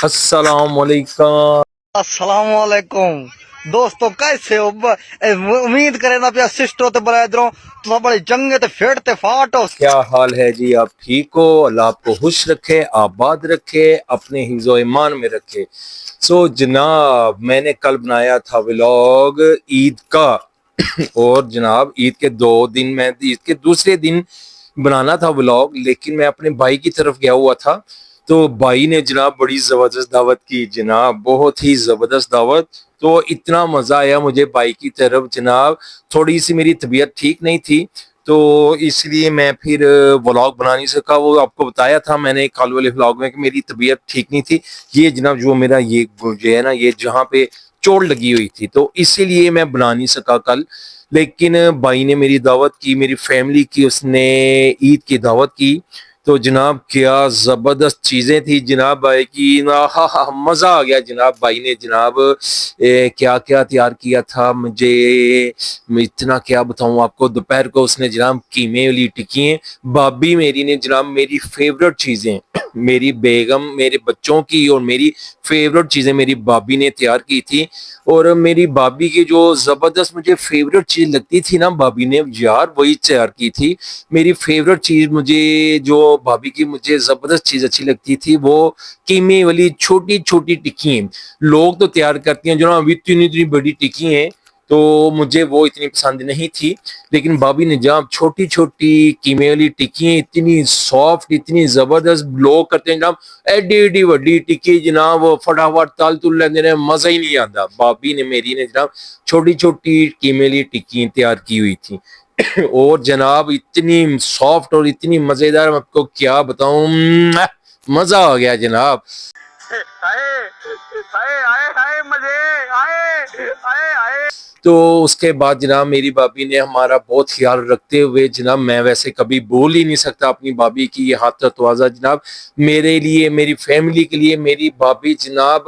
अस्सलाम वालेकुम। अस्सलामुअलैकुम। दोस्तों कैसे हो? उम्मीद करें ना पिया सिस्टो ते बरदरों तो बड़ी जंगे ते फेड़ते फाटो। क्या हाल है जी? आप ठीक हो? अल्लाह आपको खुश रखे, आबाद रखे, अपने हिफ्ज़ो ईमान में रखे। जनाब, मैंने कल बनाया था व्लॉग ईद का और जनाब ईद के 2 दिन, मैं ईद के दूसरे दिन बनाना था व्लॉग, लेकिन मैं अपने भाई की तरफ गया हुआ था। तो भाई ने जनाब बड़ी जबरदस्त दावत की जनाब, बहुत ही जबरदस्त दावत। तो इतना मजा आया मुझे भाई की तरफ जनाब। थोड़ी सी मेरी तबीयत ठीक नहीं थी, तो इसलिए मैं फिर व्लॉग बना नहीं सका। वो आपको बताया था मैंने कल वाले व्लॉग में कि मेरी तबीयत ठीक नहीं थी। ये जनाब जो मेरा ये जो है ना, ये जहाँ पे चोट लगी हुई थी, तो इसीलिए मैं बना नहीं सका कल। लेकिन भाई ने मेरी दावत की, मेरी फैमिली की, उसने ईद की दावत की। तो जनाब क्या जबरदस्त चीजें थी जनाब भाई की ना, हा हा मजा आ गया जनाब। भाई ने जनाब क्या क्या तैयार किया था मुझे, मैं इतना क्या बताऊं आपको। दोपहर को उसने जनाब कीमे वाली टिक्की, भाभी मेरी ने जनाब मेरी फेवरेट चीजें, मेरी बेगम, मेरे बच्चों की और मेरी फेवरेट चीजें मेरी भाभी ने तैयार की थी। और मेरी भाभी की जो जबरदस्त मुझे फेवरेट चीज लगती थी ना, भाभी ने यार वही तैयार की थी। मेरी फेवरेट चीज मुझे, जो भाभी की मुझे जबरदस्त चीज अच्छी लगती थी, वो कीमे वाली छोटी छोटी टिक्की। लोग तो तैयार करती हैं जो ना अभी इतनी इतनी बड़ी टिक्की हैं, तो मुझे वो इतनी पसंद नहीं थी। लेकिन भाभी ने जहाँ छोटी छोटी कीमे वाली टिक्की, इतनी सॉफ्ट, इतनी जबरदस्त, लोग करते हैं जनाब एडी एडी वड्डी टिक्की जनाब, वो फटाफट तल तुल लेंदे ने, मजा ही नहीं आता। भाभी ने मेरी ने जनाब छोटी छोटी कीमे वाली टिक्की तैयार की हुई थी और जनाब इतनी सॉफ्ट और इतनी मजेदार, मैं आपको क्या बताऊं, मजा आ गया जनाब। आए आए आए आए मजे आए आए आए। तो उसके बाद जनाब मेरी भाभी ने हमारा बहुत ख्याल रखते हुए जनाब, मैं वैसे कभी बोल ही नहीं सकता अपनी भाभी की ये हाथ तवाज़ा जनाब, मेरे लिए, मेरी फैमिली के लिए मेरी भाभी जनाब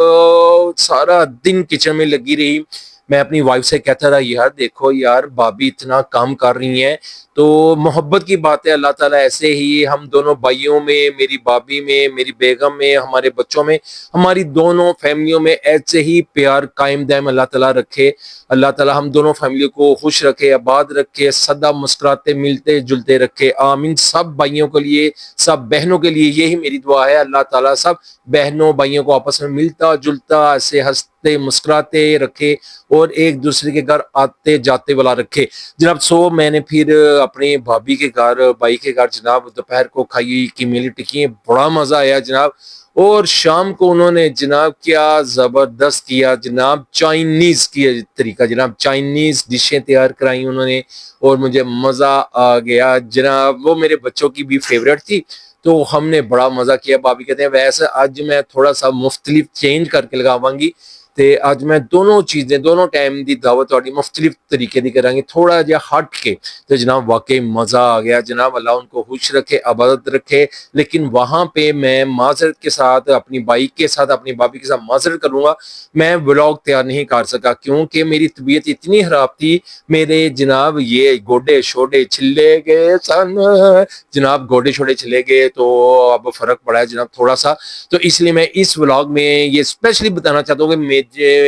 सारा दिन किचन में लगी रही। मैं अपनी वाइफ से कहता रहा, यार देखो यार भाभी इतना काम कर रही हैं, तो मोहब्बत की बात है। अल्लाह ताला ऐसे ही हम दोनों भाइयों में, मेरी भाभी में, मेरी बेगम में, हमारे बच्चों में, हमारी दोनों फैमिलियों में ऐसे ही प्यार कायम दायम अल्लाह ताला रखे। अल्लाह ताला हम दोनों फैमिली को खुश रखे, आबाद रखे, सदा मुस्कुराते मिलते जुलते रखे, आमीन। सब भाइयों के लिए, सब बहनों के लिए यही मेरी दुआ है। अल्लाह ताला सब बहनों भाइयों को आपस में मिलता जुलता, ऐसे हंसते मुस्कुराते रखे और एक दूसरे के घर आते जाते वाला रखे जनाब। मैंने फिर अपने भाभी के घर, भाई के घर जनाब दोपहर को खाई की मिली टिक्की, बड़ा मजा आया जनाब। और शाम को उन्होंने जनाब क्या जबरदस्त किया जनाब, चाइनीज की तरीका जनाब, चाइनीज डिशें तैयार कराई उन्होंने और मुझे मजा आ गया जनाब। वो मेरे बच्चों की भी फेवरेट थी, तो हमने बड़ा मजा किया। भाभी कहते हैं वैसे आज मैं थोड़ा सा मुख्तलिफ चेंज करके लगावांगी, ते आज मैं दोनों चीजें, दोनों टाइम दी दावत वाली मुख्तलिफ तरीके दी करांगी, थोड़ा जा हट के। तो जनाब वाकई मजा आ गया जनाब, अल्लाह उनको खुश रखे, आबाद रखे। लेकिन वहां पे मैं माजरत के साथ, अपनी बाइक के साथ, अपनी भाभी के साथ माजरत करूंगा, मैं ब्लॉग तैयार नहीं कर सका क्योंकि मेरी तबीयत इतनी खराब थी। मेरे जनाब ये गोडे शोडे छिले गए सन जनाब, गोडे शोडे छिले गए, तो अब फर्क पड़ा है जनाब थोड़ा सा। तो इसलिए मैं इस व्लॉग में ये स्पेशली बताना चाहता हूँ कि मेरे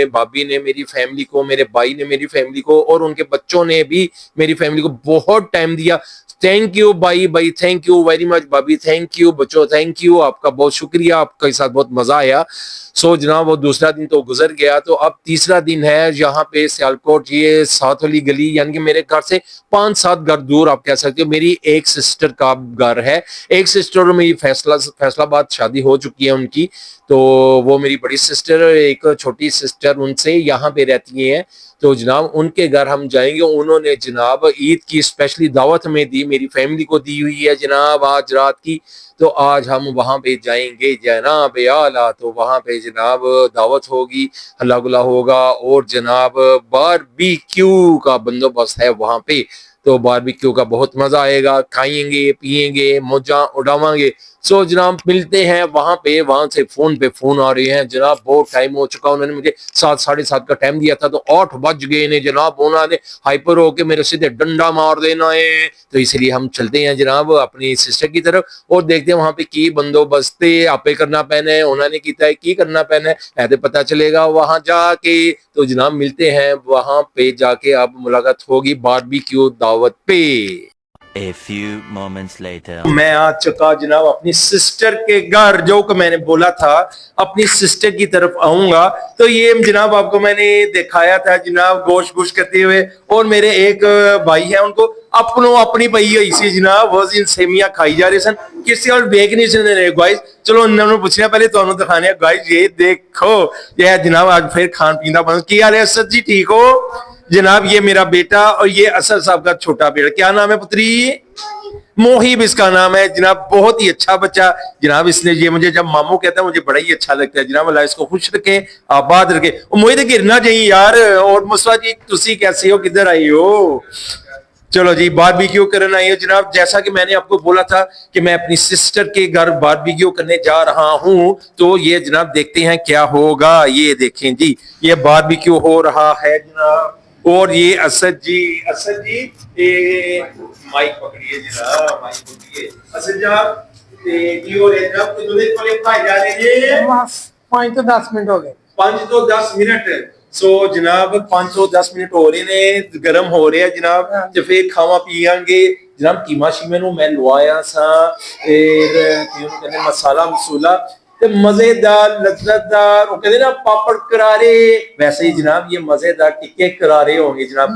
भाभी ने मेरी फैमिली को, मेरे भाई ने मेरी फैमिली को और उनके बच्चों ने भी मेरी फैमिली को बहुत टाइम दिया। थैंक यू भाई, भाई थैंक यू वेरी मच, भाभी थैंक यू, बच्चों थैंक यू, आपका बहुत शुक्रिया, आपके साथ बहुत मजा आया। जनाब वो दूसरा दिन तो गुजर गया, तो अब तीसरा दिन है यहाँ पे सियालकोट, ये साथ वाली गली, यानी कि मेरे घर से 5-7 घर दूर आप कह सकते हो, मेरी एक सिस्टर का घर है। एक सिस्टर और मेरी फैसलाबाद शादी हो चुकी है उनकी, तो वो मेरी बड़ी सिस्टर, एक छोटी सिस्टर उनसे यहाँ पे रहती है। तो जनाब उनके घर हम जाएंगे। उन्होंने जनाब ईद की स्पेशली दावत में दी, मेरी फैमिली को दी हुई है जनाब आज रात की। तो आज हम वहां पे जाएंगे जनाब आला, तो वहां पे जनाब दावत होगी, हल्ला गुल्ला होगा और जनाब बारबेक्यू का बंदोबस्त है वहां पे। तो बारबेक्यू का बहुत मजा आएगा, खाएंगे पिएंगे मौजा उड़ावांगे, सो जनाब मिलते हैं वहां पे, वहां से फोन पे फोन आ रहे हैं जनाब, बहुत टाइम हो चुका, उन्होंने मुझे 7 साढ़े 7 का टाइम दिया था, तो 8 बज गए ने जनाब, उन्होंने हाइपर होके मेरे सीधे डंडा मार देना है। तो इसलिए हम चलते हैं जनाब अपनी सिस्टर की तरफ और देखते हैं वहां पे की बंदोबस्त आपे करना पैना है, उन्होंने किया है की करना पैना है, ऐसे पता चलेगा वहां जाके। तो जनाब मिलते हैं वहां पे जाके, अब मुलाकात होगी बारबेक्यू दावत पे। A few moments later. मैं आ चुका जनाब अपनी सिस्टर के घर, जो कि मैंने बोला था अपनी सिस्टर की तरफ आऊंगा। तो ये जनाब आपको मैंने दिखाया था जनाब गोश्त गोश्त करते हुए, और मेरे एक भाई है उनको अपनी पई हुई सी जनाब, वो दिन सेमियां खाई जा रहे सन, किसी और देख नहीं सुन रहे गाइस। चलो उन्होंने पूछना पहले तो दिखाने गाइस, ये देखो ये जनाब आज फिर खान पीना बंद किया। असद जी ठीक हो जनाब? ये मेरा बेटा और ये असद साहब का छोटा बेटा, क्या नाम है पुत्री? मोहिब इसका नाम है जनाब, बहुत ही अच्छा बच्चा जनाब। इसने ये मुझे जब मामू कहता है मुझे बड़ा ही अच्छा लगता है जनाब। अल्लाह इसको खुश रखे, आबाद रखे। मुझे तो गिरना चाहिए यार। और मुस्वा जी तुसी कैसे हो, किधर आई हो? चलो जी बारबेक्यू करने आई हो जनाब। जैसा कि मैंने आपको बोला था कि मैं अपनी सिस्टर के घर बारबेक्यू करने जा रहा हूं, तो ये जनाब देखते हैं क्या होगा। ये देखें जी, ये बारबेक्यू हो रहा है जनाब, और ये असद जी ये माइक पकड़िए जनाब, माइक पकड़िए असद जनाब। की हो रहे जनाब, तो दूल्हे को खाए जा रहे हैं। 5 तो 10 मिनट हो गए। 5 तो 10 मिनट। सो जनाब 5 तो 10 मिनट हो रहे ने, गर्म हो रहे हैं जनाब, ਤੇ फिर खावा पियांगे जनाब। कीमा शीमे ਨੂੰ मैं ਲਵਾਇਆ ਸਾਂ, फिर ਕਿਉਂ ਕਹਿੰਦੇ ਮਸਾਲਾ ਮਸੂਲਾ ਤੇ मजेदार लज्जतदार, वो कहते ना पापड़ करारे, वैसे ही जनाब ये मजेदार टिक्के करारे होंगे जनाब।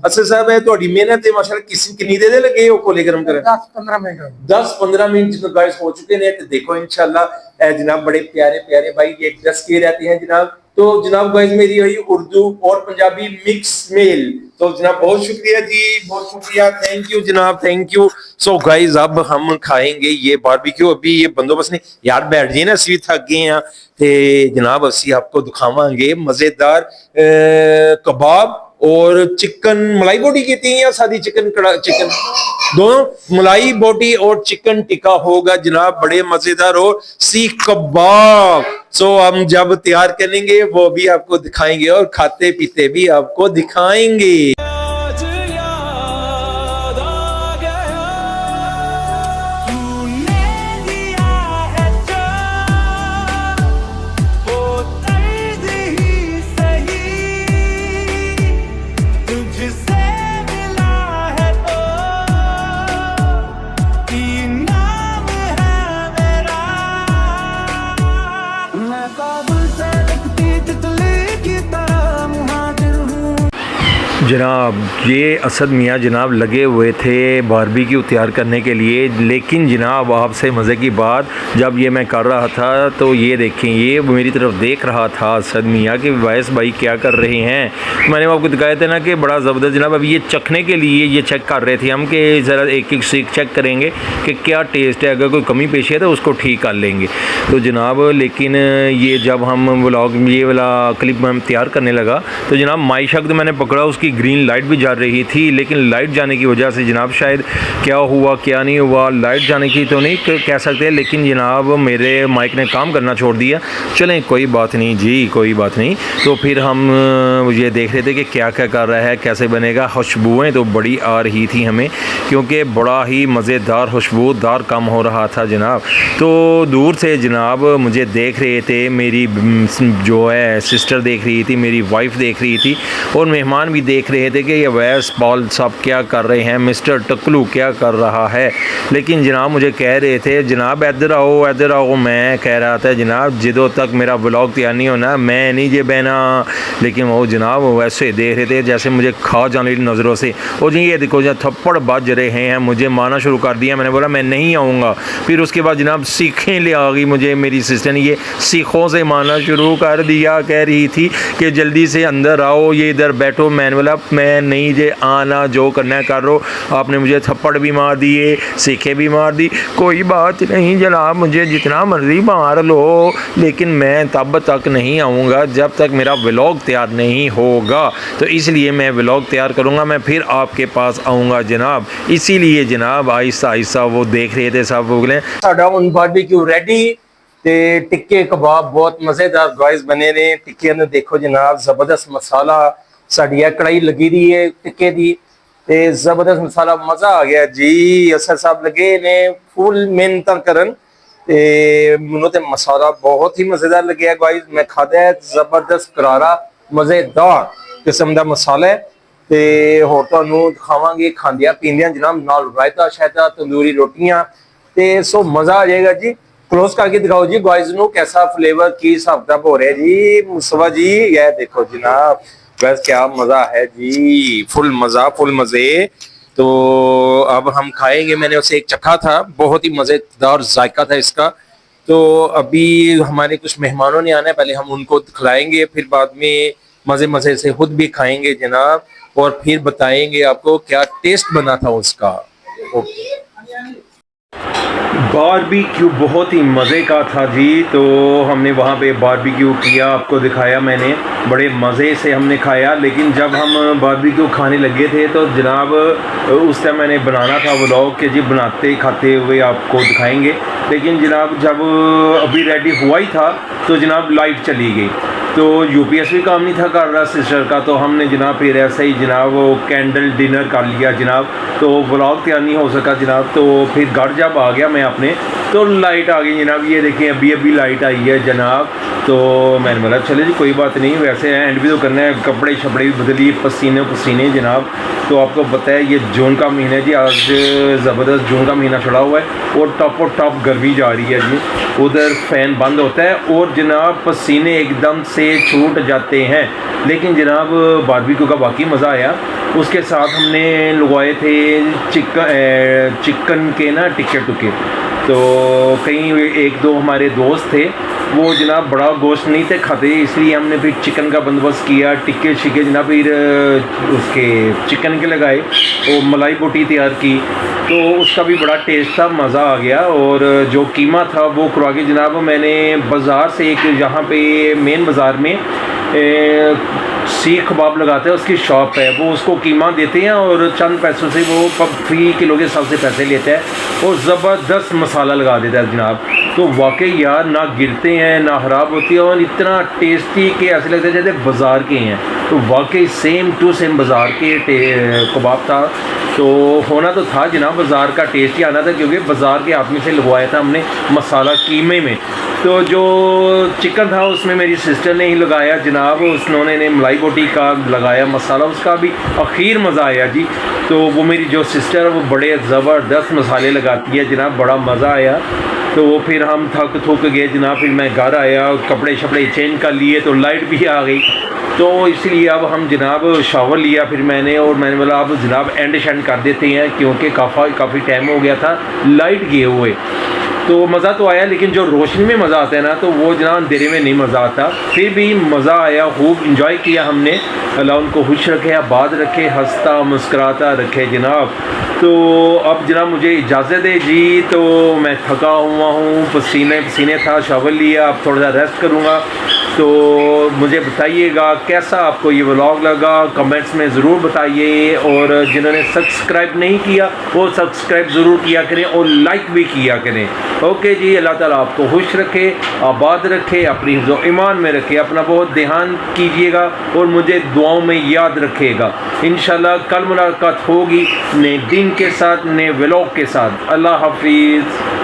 असद साहब है ਤੁਹਾਡੀ ਮਿਹਨਤ ਤੇ ਮਾਸ਼ਾਅੱਲਾ कितनी देर लगे हो कोले गरम करने? 10-15 मिनट 10-15 मिनट जो गाइस हो चुके हैं। तो देखो इंशाल्लाह जनाब बड़े प्यारे प्यारे भाई ये ड्रेस के रहते हैं जनाब। तो जनाब गाइस मेरी हुई उर्दू और पंजाबी मिक्स मेल। तो जनाब बहुत शुक्रिया जी, बहुत शुक्रिया, थैंक यू जनाब, थैंक यू। सो गाइस अब हम खाएंगे ये बारबेक्यू। अभी ये बंदोबस्त नहीं यार, बैठ जाइए ना, ਅਸੀਂ थक गए हैं। ते जनाब ਅਸੀਂ आपको दिखावांगे मजेदार कबाब और चिकन मलाई बोटी की थी या सादी चिकन चिकन दोनों, मलाई बोटी और चिकन टिक्का होगा जनाब, बड़े मजेदार और सीख कबाब। सो हम जब तैयार करेंगे वो भी आपको दिखाएंगे और खाते पीते भी आपको दिखाएंगे। जनाब ये असद मियाँ जनाब लगे हुए थे बारबेक्यू तैयार करने के लिए, लेकिन जनाब आपसे मज़े की बात, जब ये मैं कर रहा था तो ये देखें ये मेरी तरफ देख रहा था असद मियाँ कि वैस भाई क्या कर रहे हैं। मैंने आपको दिखाया था ना कि बड़ा ज़बरदस्त जनाब। अब ये चखने के लिए ये चेक कर रहे थे हम कि ज़रा एक एक सीख चेक करेंगे कि क्या टेस्ट है, अगर कोई कमी पेशी है तो उसको ठीक कर लेंगे। तो जनाब लेकिन ये जब हम व्लॉग ये वाला क्लिप में तैयार करने लगा तो जनाब माई शख्स मैंने पकड़ा, उसकी ग्रीन लाइट भी जा रही थी, लेकिन लाइट जाने की वजह से जनाब शायद क्या हुआ क्या नहीं हुआ, लाइट जाने की तो नहीं कह सकते, लेकिन जनाब मेरे माइक ने काम करना छोड़ दिया। चलें कोई बात नहीं जी, कोई बात नहीं। तो फिर हम ये देख रहे थे कि क्या क्या कर रहा है, कैसे बनेगा। खुशबुएँ तो बड़ी आ रही थी हमें, क्योंकि बड़ा ही मज़ेदार खुशबूदार काम हो रहा था जनाब। तो दूर से जनाब मुझे देख रहे थे, मेरी जो है सिस्टर देख रही थी, मेरी वाइफ देख रही थी, और मेहमान भी देख रहे थे कि ये वैस पॉल साहब क्या कर रहे हैं, मिस्टर टकलू क्या कर रहा है। लेकिन जनाब मुझे कह रहे थे जनाब इधर आओ इधर आओ। मैं कह रहा था जनाब जिदों तक मेरा व्लॉग तैयार नहीं होना मैं नहीं जे बहना। लेकिन वो जनाब वैसे देख रहे थे जैसे मुझे खा जाने वाली नज़रों से। और जी ये देखो जब थप्पड़ बज रहे हैं, मुझे मारना शुरू कर दिया। मैंने बोला मैं नहीं आऊँगा। फिर उसके बाद जनाब सीखें ले आ गई मुझे, मेरी सिस्टर ने ये सीखों से मारना शुरू कर दिया। कह रही थी कि जल्दी से अंदर आओ, ये इधर बैठो। मैंने बोला जनाब मैं नहीं जे आना जो करना है कर रो। आपने मुझे थप्पड़ भी मार दिए, सीखे भी मार दी, कोई बात नहीं जनाब, मुझे जितना मर्ज़ी मार लो, लेकिन मैं तब तक नहीं आऊँगा जब तक मेरा व्लॉग तैयार नहीं होगा। तो इसलिए मैं व्लॉग तैयार करूँगा, मैं फिर आपके पास आऊँगा जनाब। इसीलिए जनाब आहिस्ता आहिस्ता वो देख रहे थे सब बोले साडा हुण बारबेक्यू रेडी ते टिक्के कबाब बहुत मज़ेदार गाइस बने ने। टिक्के ने देखो जनाब ज़बरदस्त मसाला साड़ी कढ़ाई लगी दी है टिक्के दी ते ज़बरदस्त मसाला, मज़ा आ गया जी। असर साहब लगे ने फुल मेहनत करन ते मैनू ते मसाला बहुत ही मज़ेदार लगे गाइस। मैं खादा है ज़बरदस्त करारा मज़ेदार किस्म का मसाला है ते होर तुहानू दिखावांगे खांदिया पींदिया जनाब नाल रायता शायता तंदूरी रोटियां ते सो मज़ा आ जाएगा जी। क्लोज करके दिखाओ जी गाइस नू कैसा फ्लेवर की हिसाब किताब हो रहा है जी। मुस्तफा जी यह देखो जनाब बस क्या मजा है जी, फुल मजा फुल मजे। तो अब हम खाएंगे, मैंने उसे एक चखा था, बहुत ही मजेदार जायका था इसका। तो अभी हमारे कुछ मेहमानों ने आना है, पहले हम उनको खिलाएंगे, फिर बाद में मजे मजे से खुद भी खाएंगे जनाब, और फिर बताएंगे आपको क्या टेस्ट बना था उसका। ओके। बारबेक्यू बहुत ही मज़े का था जी। तो हमने वहाँ पे बारबेक्यू किया, आपको दिखाया मैंने, बड़े मज़े से हमने खाया। लेकिन जब हम बारबेक्यू खाने लगे थे तो जनाब उस टाइम मैंने बनाना था व्लॉग कि जी बनाते खाते हुए आपको दिखाएंगे, लेकिन जनाब जब अभी रेडी हुआ ही था तो जनाब लाइट चली गई। तो यूपीएस भी काम नहीं था कर रहा सिस्टर का, तो हमने जनाब फिर ऐसे ही जनाब वो कैंडल डिनर कर लिया जनाब। तो व्लॉग तैयार नहीं हो सका जनाब। तो फिर घर जब आ गया मैं अपने तो लाइट आ गई जनाब, ये देखें अभी लाइट आई है जनाब। तो मैंने बोला चले जी कोई बात नहीं, वैसे एंड भी तो करना है, कपड़े शपड़े भी बदलिए, पसीने जनाब। तो आपको पता है ये जून का महीना है जी, आज ज़बरदस्त जून का महीना चढ़ा हुआ है और टॉप गर्मी जा रही है जी। उधर फ़ैन बंद होता है और जनाब पसीने एकदम से छूट जाते हैं। लेकिन जनाब बारबेक्यू का बाकी मज़ा आया। उसके साथ हमने लगवाए थे चिकन के ना टिक्के टुके। तो कहीं एक दो हमारे दोस्त थे वो जनाब बड़ा गोश्त नहीं थे खाते, इसलिए हमने फिर चिकन का बंदोबस्त किया। टिक्के शिक्के जनाब फिर उसके चिकन के लगाए और मलाई बोटी तैयार की, तो उसका भी बड़ा टेस्ट था, मज़ा आ गया। और जो कीमा था वो करवा के जनाब मैंने बाज़ार से एक यहाँ पे मेन बाज़ार में सीख कबाब लगाते हैं, उसकी शॉप है, वो उसको कीमा देते हैं और चंद पैसों से वो फी किलो के हिसाब से पैसे लेते हैं और ज़बरदस्त मसाला लगा देता है जनाब। तो वाकई यार ना गिरते हैं ना ख़राब होती है और इतना टेस्टी कि ऐसे लगता है जैसे बाज़ार के हैं। तो वाकई सेम टू सेम बाज़ार के कबाब था। तो होना तो था जनाब बाज़ार का टेस्ट ही आना था, क्योंकि बाज़ार के आदमी से लगवाया था हमने मसाला कीमे में। तो जो चिकन था उसमें मेरी सिस्टर ने ही लगाया जनाब, उन्होंने मलाई बोटी का लगाया मसाला, उसका भी आखिर मज़ा आया जी। तो वो मेरी जो सिस्टर है वो बड़े ज़बरदस्त मसाले लगाती है जनाब, बड़ा मज़ा आया। तो वो फिर हम थक गए जनाब, फिर मैं घर आया, कपड़े शपड़े चेंज कर लिए, तो लाइट भी आ गई। तो इसलिए अब हम जनाब शावर लिया फिर मैंने, और मैंने बोला अब जनाब एंड शेंड कर देते हैं, क्योंकि काफ़ी टाइम हो गया था लाइट गए हुए। तो मज़ा तो आया, लेकिन जो रोशनी में मज़ा आता है ना, तो वो जनाब अंधेरे में नहीं मज़ा आता। फिर भी मज़ा आया, खूब इंजॉय किया हमने। अल्लाह उनको खुश रखे, आबाद रखे, हंसता मुस्कुराता रखे जनाब। तो अब जनाब मुझे इजाज़त दे जी, तो मैं थका हुआ हूँ, पसीने था, शावर लिया, अब थोड़ा सा रेस्ट करूँगा। तो मुझे बताइएगा कैसा आपको ये व्लॉग लगा, कमेंट्स में ज़रूर बताइए। और जिन्होंने सब्सक्राइब नहीं किया वो सब्सक्राइब ज़रूर किया करें और लाइक भी किया करें। ओके जी, अल्लाह ताला आपको खुश रखे, आबाद रखे, अपनी हिफ्ज़ व ईमान में रखे, अपना बहुत ध्यान कीजिएगा और मुझे दुआओं में याद रखिएगा। इंशाल्लाह कल मुलाकात होगी नए दिन के साथ, नए व्लॉग के साथ। अल्लाह हाफिज़।